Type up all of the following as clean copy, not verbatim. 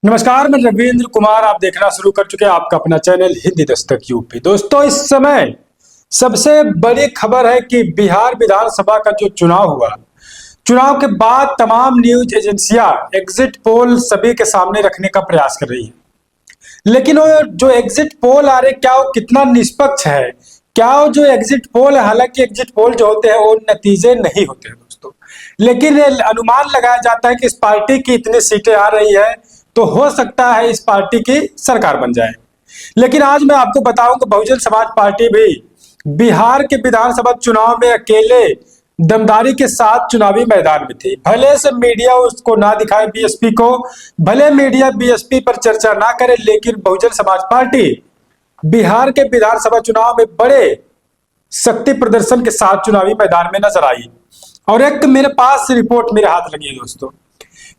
नमस्कार, मैं रविंद्र कुमार। आप देखना शुरू कर चुके हैं आपका अपना चैनल हिंदी दस्तक यूपी। दोस्तों, इस समय सबसे बड़ी खबर है कि बिहार विधानसभा का जो चुनाव हुआ, चुनाव के बाद तमाम न्यूज एजेंसियां एग्जिट पोल सभी के सामने रखने का प्रयास कर रही है। लेकिन वो जो एग्जिट पोल आ रहे, क्या वो कितना निष्पक्ष है? क्या वो जो एग्जिट पोल है, हालांकि एग्जिट पोल जो होते हैं वो नतीजे नहीं होते हैं दोस्तों, लेकिन ये अनुमान लगाया जाता है कि इस पार्टी की इतनी सीटें आ रही है तो हो सकता है इस पार्टी की सरकार बन जाए। लेकिन आज मैं आपको बताऊंगा, बहुजन समाज पार्टी भी बिहार के विधानसभा चुनाव में अकेले दमदारी के साथ चुनावी मैदान में थी। भले से मीडिया उसको ना दिखाए, बीएसपी को, भले मीडिया बीएसपी पर चर्चा ना करे, लेकिन बहुजन समाज पार्टी बिहार के विधानसभा चुनाव में बड़े शक्ति प्रदर्शन के साथ चुनावी मैदान में नजर आई। और एक मेरे पास रिपोर्ट मेरे हाथ लगी है दोस्तों,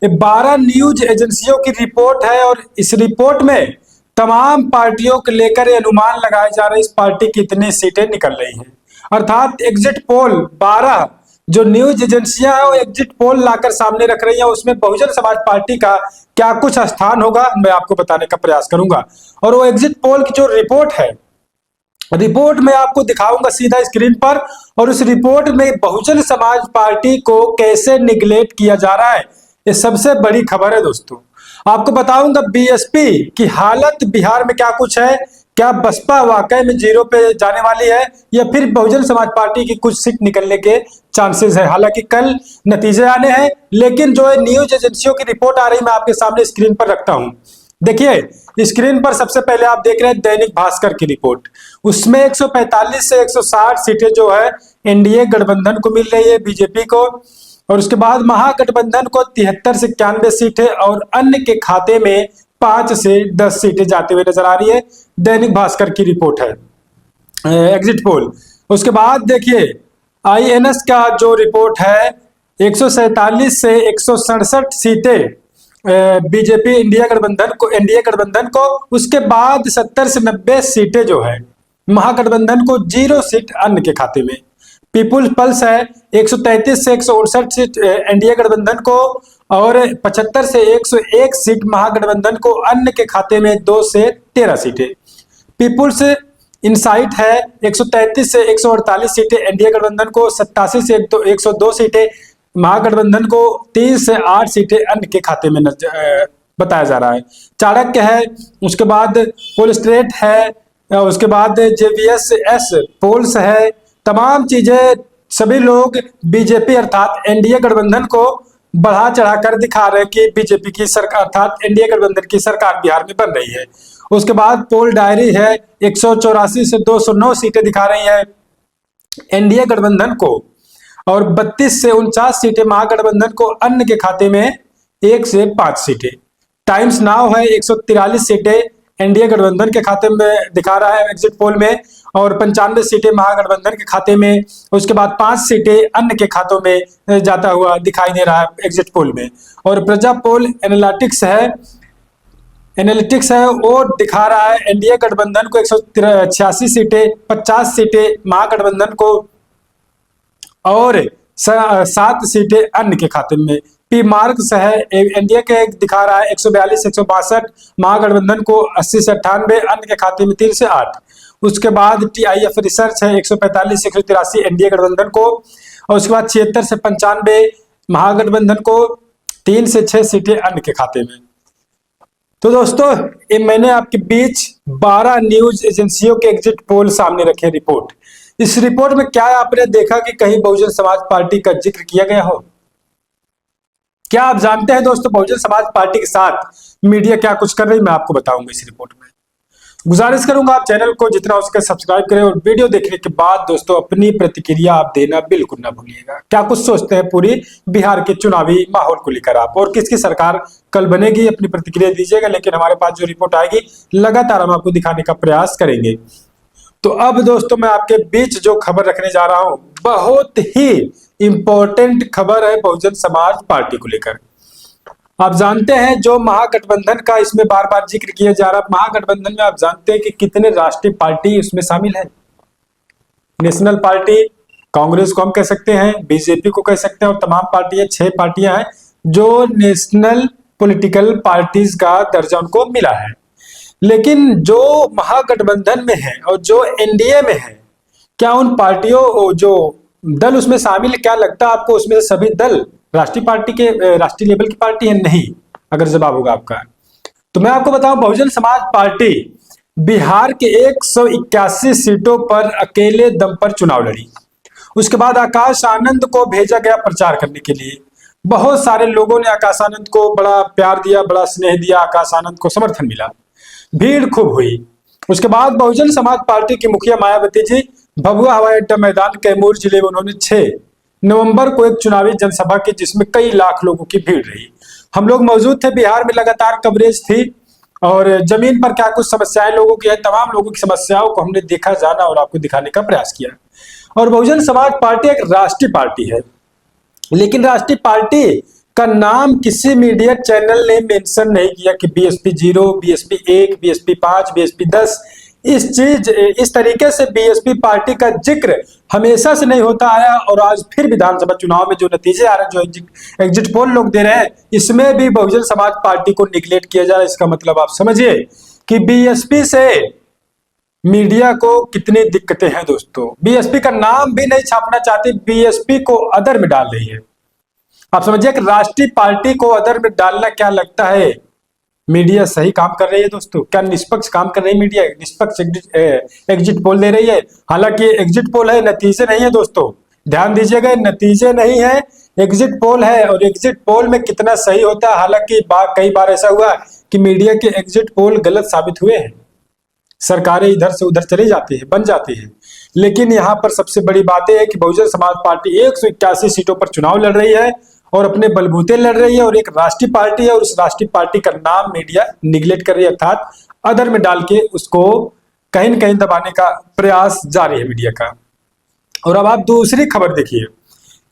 ये 12 न्यूज एजेंसियों की रिपोर्ट है और इस रिपोर्ट में तमाम पार्टियों को लेकर ये अनुमान लगाए जा रहे हैं इस पार्टी की इतनी सीटें निकल रही हैं। अर्थात एग्जिट पोल 12 जो न्यूज एजेंसियां हैं वो एग्जिट पोल लाकर सामने रख रही हैं, उसमें बहुजन समाज पार्टी का क्या कुछ स्थान होगा मैं आपको बताने का प्रयास करूंगा। और वो एग्जिट पोल की जो रिपोर्ट है, रिपोर्ट में आपको दिखाऊंगा सीधा स्क्रीन पर। और उस रिपोर्ट में बहुजन समाज पार्टी को कैसे निगलेक्ट किया जा रहा है, ये सबसे बड़ी खबर है दोस्तों। आपको बताऊंगा बीएसपी की हालत बिहार में क्या कुछ है, क्या बसपा वाकई में जीरो पे जाने वाली है या फिर बहुजन समाज पार्टी की कुछ सीट निकलने के चांसेस है। हालांकि कल नतीजे आने हैं, लेकिन जो न्यूज एजेंसियों की रिपोर्ट आ रही मैं आपके सामने स्क्रीन पर रखता हूं। देखिए स्क्रीन पर सबसे पहले आप देख रहे हैं दैनिक भास्कर की रिपोर्ट। उसमें 145 से 160 सीटें जो है एनडीए गठबंधन को मिल रही है, बीजेपी को। और उसके बाद महागठबंधन को 73 से 91 सीटें और अन्य के खाते में 5 से 10 सीटें जाते हुए नजर आ रही है। दैनिक भास्कर की रिपोर्ट है एग्जिट पोल। उसके बाद देखिए आईएनएस का जो रिपोर्ट है, 147 से 167 सीटें बीजेपी एनडीए गठबंधन को। उसके बाद 70 से 90 सीटें जो है महागठबंधन को, 0 सीट अन्य के खाते में। पीपुल्स पल्स है 133 से 159 सीट एनडीए गठबंधन को और 75 से 101 सीट महागठबंधन को, अन्य के खाते में 2 से 13 सीटें। पीपुल्स इनसाइट है 133 से 148 सीटें एनडीए गठबंधन को, 87 से 102 सीटें महागठबंधन को, 3 से 8 सीटें अन्य के खाते में बताया जा रहा है। चाणक्य है, उसके बाद पोलस्ट्रेट है, उसके बाद जेवीएस पोल्स है। तमाम चीजें सभी लोग बीजेपी अर्थात एनडीए गठबंधन को बढ़ा चढ़ाकर दिखा रहे हैं कि बीजेपी की सरकार अर्थात एनडीए गठबंधन की सरकार बिहार में बन रही है। उसके बाद पोल डायरी है 184 से 209 सीटें दिखा रही है एनडीए गठबंधन को और 32 से 49 सीटें महागठबंधन को, अन्य के खाते में 1 से 5 सीटें। टाइम्स नाउ है 143 सीटें एनडीए गठबंधन के खाते में दिखा रहा है एग्जिट पोल में और 95 सीटें महागठबंधन के खाते में। उसके बाद 5 सीटें अन्य के खातों में जाता हुआ दिखाई दे रहा है एग्जिट पोल में। और प्रजा पोल एनालिटिक्स है वो दिखा रहा है एनडीए गठबंधन को 186 सीटें, 50 सीटें महागठबंधन को और 7 सीटें अन्य के खाते में। पी मार्क्स है एनडीए के दिखा रहा है 142 162, महागठबंधन को 80 से 98, अन्य के खाते में 3 से 8। उसके बाद टीआईएफ रिसर्च है 145 से 183 एनडीए गठबंधन को और उसके बाद 76 से 95 महागठबंधन को, 3 से 6 सीटें अन्य के खाते में। तो दोस्तों ये मैंने आपके बीच 12 न्यूज एजेंसियों के एग्जिट पोल सामने रखे रिपोर्ट। इस रिपोर्ट में क्या आपने देखा कि कहीं बहुजन समाज पार्टी का जिक्र किया गया हो? क्या आप जानते हैं दोस्तों बहुजन समाज पार्टी के साथ मीडिया क्या कुछ कर रही, मैं आपको बताऊंगा इस रिपोर्ट में। गुजारिश करूंगा आप चैनल को जितना हो सके सब्सक्राइब करें और वीडियो देखने के बाद दोस्तों अपनी प्रतिक्रिया आप देना बिल्कुल ना भूलिएगा। क्या कुछ सोचते हैं पूरी बिहार के चुनावी माहौल को लेकर आप, और किसकी सरकार कल बनेगी, अपनी प्रतिक्रिया दीजिएगा। लेकिन हमारे पास जो रिपोर्ट आएगी लगातार हम आपको दिखाने का प्रयास करेंगे। तो अब दोस्तों मैं आपके बीच जो खबर रखने जा रहा हूं, बहुत ही इंपॉर्टेंट खबर है बहुजन समाज पार्टी को लेकर। आप जानते हैं जो महागठबंधन का इसमें बार बार जिक्र किया जा रहा है, महागठबंधन में आप जानते हैं कि कितने राष्ट्रीय पार्टी इसमें शामिल है। नेशनल पार्टी, कांग्रेस को हम कह सकते हैं, बीजेपी को कह सकते हैं और तमाम पार्टियां, 6 पार्टियां हैं जो नेशनल पॉलिटिकल पार्टीज का दर्जा उनको मिला है। लेकिन जो महागठबंधन में है और जो एनडीए में है, क्या उन पार्टियों जो दल उसमें शामिल है, क्या लगता है आपको उसमें से सभी दल राष्ट्रीय पार्टी के राष्ट्रीय लेवल की पार्टी है? नहीं, अगर जवाब होगा आपका। तो मैं आपको बताऊं, बहुजन समाज पार्टी बिहार के 181 सीटों पर अकेले दम पर चुनाव लड़ी। उसके बाद आकाश आनंद को भेजा गया प्रचार करने के लिए। बहुत सारे लोगों ने आकाश आनंद को बड़ा प्यार दिया, बड़ा स्नेह दिया, आकाश आनंद को समर्थन मिला, भीड़ खूब हुई। उसके बाद बहुजन समाज पार्टी की मुखिया मायावती जी भभुआ हवाई अड्डा मैदान कैमूर जिले में उन्होंने 6 नवंबर को एक चुनावी जनसभा की, जिसमें कई लाख लोगों की भीड़ रही। हम लोग मौजूद थे, बिहार में लगातार कवरेज थी और जमीन पर क्या कुछ समस्याएं लोगों की है, तमाम लोगों की समस्याओं को हमने देखा, जाना और आपको दिखाने का प्रयास किया। और बहुजन समाज पार्टी एक राष्ट्रीय पार्टी है, लेकिन राष्ट्रीय पार्टी का नाम किसी मीडिया चैनल ने मेंशन नहीं किया कि बीएसपी 0, बीएसपी 1, बीएसपी 5, बीएसपी 10। इस तरीके से बीएसपी पार्टी का जिक्र हमेशा से नहीं होता आया। और आज फिर विधानसभा चुनाव में जो नतीजे आ रहे हैं, जो एग्जिट पोल लोग दे रहे हैं, इसमें भी बहुजन समाज पार्टी को निगलेक्ट किया जा रहा है। इसका मतलब आप समझिए कि बीएसपी से मीडिया को कितनी दिक्कतें हैं दोस्तों। बीएसपी का नाम भी नहीं छापना चाहती, बीएसपी को अदर में डाल रही है। आप समझिए कि राष्ट्रीय पार्टी को अदर में डालना, क्या लगता है मीडिया सही काम कर रही है दोस्तों? क्या निष्पक्ष काम कर रही है मीडिया? निष्पक्ष एग्जिट पोल दे रही है? हालांकि एग्जिट पोल है, नतीजे नहीं है दोस्तों, ध्यान दीजिएगा, नतीजे नहीं है, एग्जिट पोल है। और एग्जिट पोल में कितना सही होता है, हालांकि कई बार ऐसा हुआ कि मीडिया के एग्जिट पोल गलत साबित हुए हैं, सरकारें इधर से उधर चली जाती है, बन जाती है। लेकिन यहाँ पर सबसे बड़ी बात है कि बहुजन समाज पार्टी 181 सीटों पर चुनाव लड़ रही है और अपने बलबूते लड़ रही है, और एक राष्ट्रीय पार्टी है, और उस राष्ट्रीय पार्टी का नाम मीडिया निगलेक्ट कर रही है, अर्थात अदर में डाल के उसको कहीं न कहीं दबाने का प्रयास जारी है मीडिया का। और अब आप दूसरी खबर देखिए,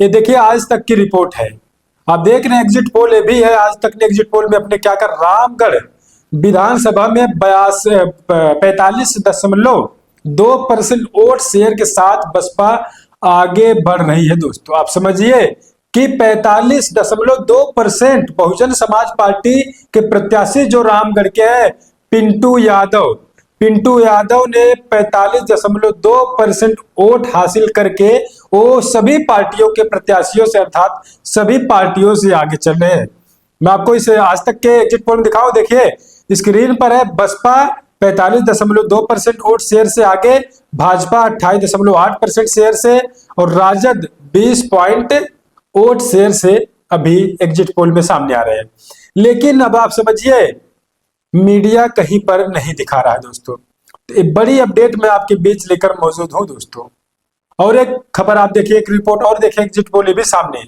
ये देखिए आज तक की रिपोर्ट है, आप देख रहे हैं एग्जिट पोल ये भी है। आज तक ने एग्जिट पोल में अपने क्या कर, रामगढ़ विधानसभा में 45.2% वोट शेयर के साथ बसपा आगे बढ़ रही है दोस्तों। आप समझिए कि 45.2% बहुजन समाज पार्टी के प्रत्याशी जो रामगढ़ के हैं पिंटू यादव ने 45.2% वोट हासिल करके वो सभी पार्टियों के प्रत्याशियों से, अर्थात सभी पार्टियों से आगे चल रहे हैं। मैं आपको इस आज तक के एग्जिट पोल दिखाऊं, देखिए स्क्रीन पर है। बसपा 45.2% वोट शेयर से आगे, भाजपा 28.8% शेयर से, और राजद 20 पॉइंट वोट शेयर से अभी एग्जिट पोल में सामने आ रहे हैं। लेकिन अब आप समझिए मीडिया कहीं पर नहीं दिखा रहा है दोस्तों। तो एक बड़ी अपडेट मैं आपके बीच लेकर मौजूद हूं दोस्तों। और एक खबर आप देखिए, एक रिपोर्ट और देखिए, एग्जिट पोल भी सामने,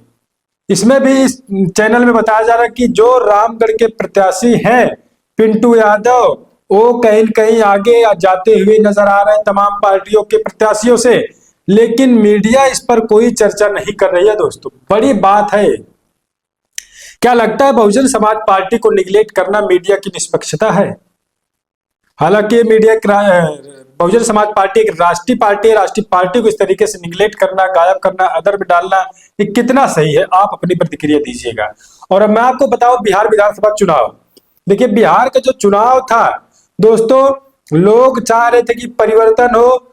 इसमें भी इस चैनल में बताया जा रहा है कि जो रामगढ़ के प्रत्याशी हैं पिंटू यादव, वो कहीं कहीं आगे जाते हुए नजर आ रहे हैं तमाम पार्टियों के प्रत्याशियों से। लेकिन मीडिया इस पर कोई चर्चा नहीं कर रही है दोस्तों, बड़ी बात है। क्या लगता है बहुजन समाज पार्टी को निगलेक्ट करना मीडिया की निष्पक्षता है? हालांकि मीडिया बहुजन समाज पार्टी एक राष्ट्रीय पार्टी है, राष्ट्रीय पार्टी को इस तरीके से निगलेक्ट करना, गायब करना, अदर में डालना, ये कितना सही है? आप अपनी प्रतिक्रिया दीजिएगा। और अब मैं आपको बताऊं बिहार विधानसभा चुनाव, देखिए बिहार का जो चुनाव था दोस्तों, लोग चाह रहे थे कि परिवर्तन हो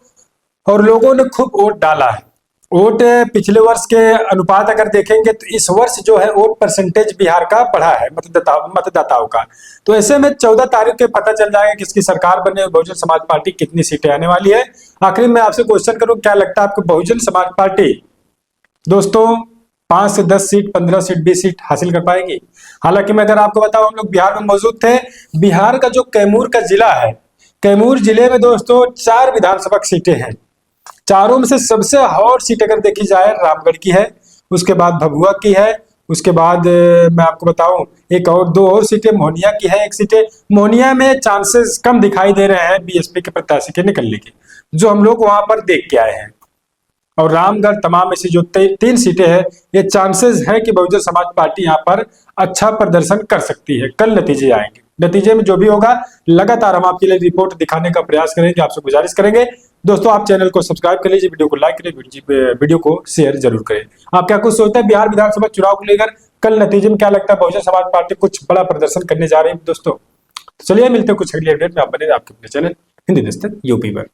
और लोगों ने खूब वोट डाला है। वोट पिछले वर्ष के अनुपात अगर देखेंगे तो इस वर्ष जो है वोट परसेंटेज बिहार का बढ़ा है मतदाताओं का। तो ऐसे में 14 तारीख के पता चल जाएगा किसकी सरकार बने और बहुजन समाज पार्टी कितनी सीटें आने वाली है। आखिर में आपसे क्वेश्चन करूं, क्या लगता है आपको बहुजन समाज पार्टी दोस्तों 5 से 10 सीट, 15 सीट, 20 सीट हासिल कर पाएगी? हालांकि मैं अगर आपको बताऊं, हम लोग बिहार में मौजूद थे। बिहार का जो कैमूर का जिला है, कैमूर जिले में दोस्तों 4 विधानसभा सीटें हैं। चारों में से सबसे हॉट सीट अगर देखी जाए रामगढ़ की है, उसके बाद भभुआ की है, उसके बाद मैं आपको बताऊं एक और 2 और सीटें मोहनिया की है। एक सीटें मोहनिया में चांसेस कम दिखाई दे रहे हैं बीएसपी के प्रत्याशी के निकलने के, जो हम लोग वहां पर देख के आए हैं। और रामगढ़ तमाम ऐसी जो 3 सीटें हैं, ये चांसेस है कि बहुजन समाज पार्टी यहाँ पर अच्छा प्रदर्शन कर सकती है। कल नतीजे आएंगे, नतीजे में जो भी होगा लगातार हम आपके लिए रिपोर्ट दिखाने का प्रयास करेंगे। आपसे गुजारिश करेंगे दोस्तों आप चैनल को सब्सक्राइब कर लीजिए, वीडियो को लाइक करें, वीडियो को शेयर जरूर करें। आप क्या कुछ सोचते हैं बिहार विधानसभा चुनाव को लेकर? कल नतीजे में क्या लगता है? बहुजन समाज पार्टी कुछ बड़ा प्रदर्शन करने जा रही है दोस्तों। चलिए मिलते हैं कुछ अगली अपडेट में। आप बने आपके अपने चैनल हिंदी दस्तक यूपी पर।